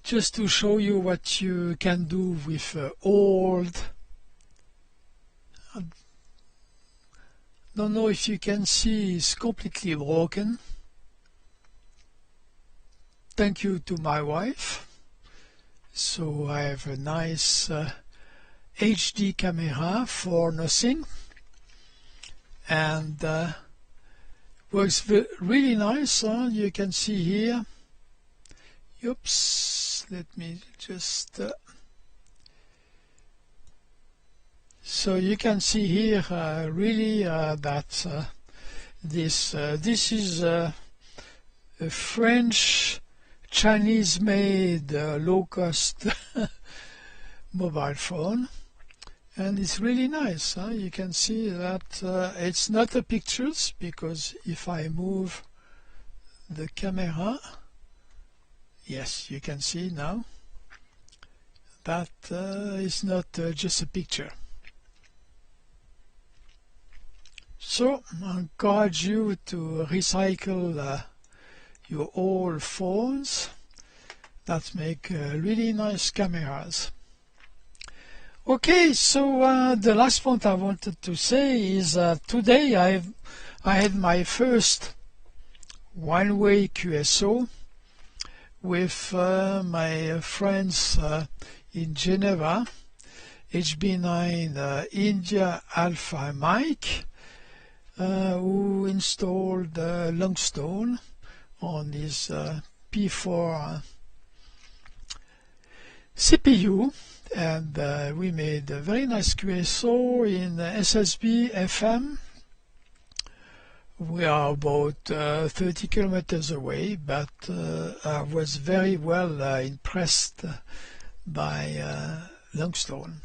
just to show you what you can do with old, I don't know if you can see, it's completely broken. Thank you to my wife. So I have a nice HD camera for nothing. And works really nice, huh? You can see here. Oops, let me just so you can see here really that this is a French Chinese made low-cost mobile phone. And it's really nice, huh? You can see that it's not the pictures, because if I move the camera, yes, you can see now that is not just a picture. So I encourage you to recycle your old phones that make really nice cameras. Okay, so the last point I wanted to say is today I had my first one-way QSO with my friends in Geneva, HB9 India Alpha Mike, who installed Longstone on his P4 CPU, and we made a very nice QSO in SSB FM. We are about 30 kilometers away, but I was very well impressed by Longstone.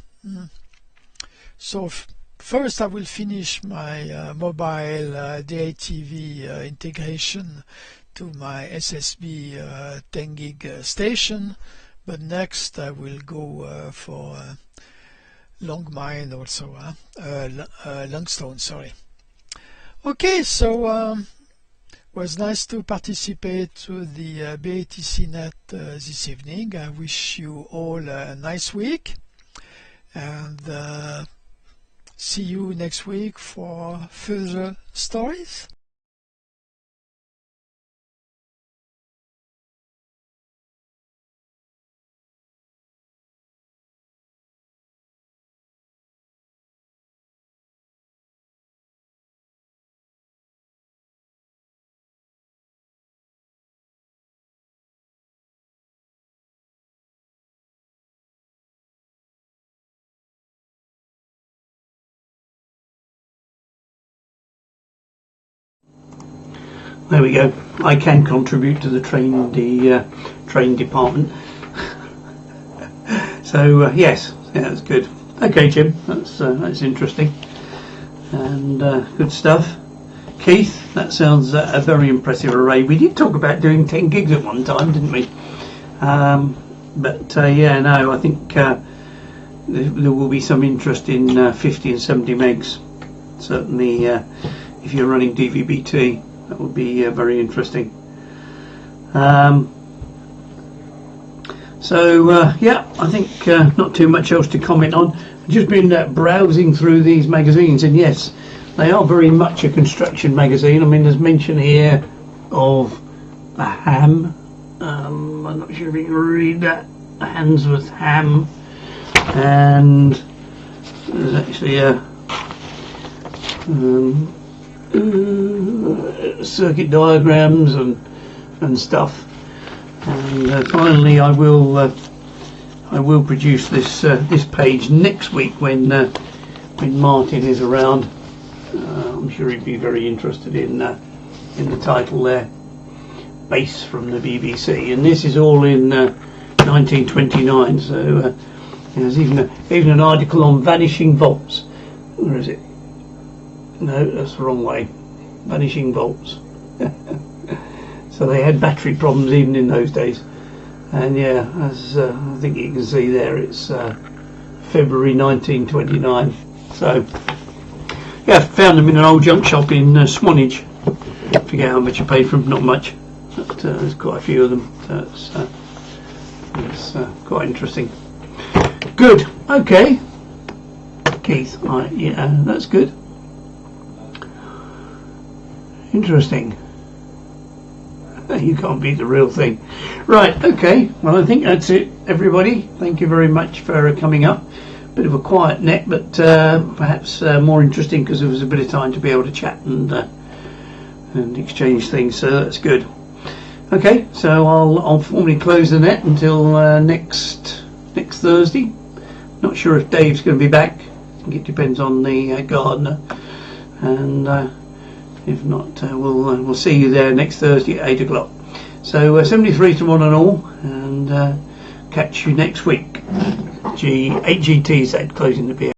So first I will finish my mobile DATV integration to my SSB 10 gig station, but next I will go for Longmine also, Longstone, sorry. Okay, so was nice to participate to the BATC Net this evening. I wish you all a nice week, and see you next week for further stories. There we go. I can contribute to the train department. So yes, yeah, that's good. Okay, Jim, that's interesting and good stuff. Keith, that sounds a very impressive array. We did talk about doing 10 gigs at one time, didn't we? But yeah, no, I think there will be some interest in 50 and 70 megs. Certainly, if you're running DVB-T. That would be very interesting. So yeah, I think not too much else to comment on. I've just been browsing through these magazines, and yes, they are very much a construction magazine. I mean, there's mention here of a ham. I'm not sure if you can read that. Handsworth ham, and there's actually a circuit diagrams and stuff, and finally I will produce this page next week when Martin is around. I'm sure he'd be very interested in the title there, Bass from the BBC, and this is all in 1929. So there's even an article on vanishing volts. Where is it? No, that's the wrong way. Vanishing volts. So they had battery problems even in those days. And yeah, as I think you can see there, it's February 1929. So yeah, found them in an old junk shop in Swanage. Forget how much I paid for them, not much. But there's quite a few of them. So it's quite interesting. Good. Okay. Keith, yeah, that's good. Interesting. You can't beat the real thing. Right, okay. Well, I think that's it, everybody. Thank you very much for coming up. Bit of a quiet net, but perhaps more interesting because there was a bit of time to be able to chat and exchange things, so that's good. Okay, so I'll formally close the net until next Thursday. Not sure if Dave's going to be back. I think it depends on the gardener, and if not, we'll see you there next Thursday at 8 o'clock. So 73 to 1 and all, and catch you next week. 8 GTZ closing the BA.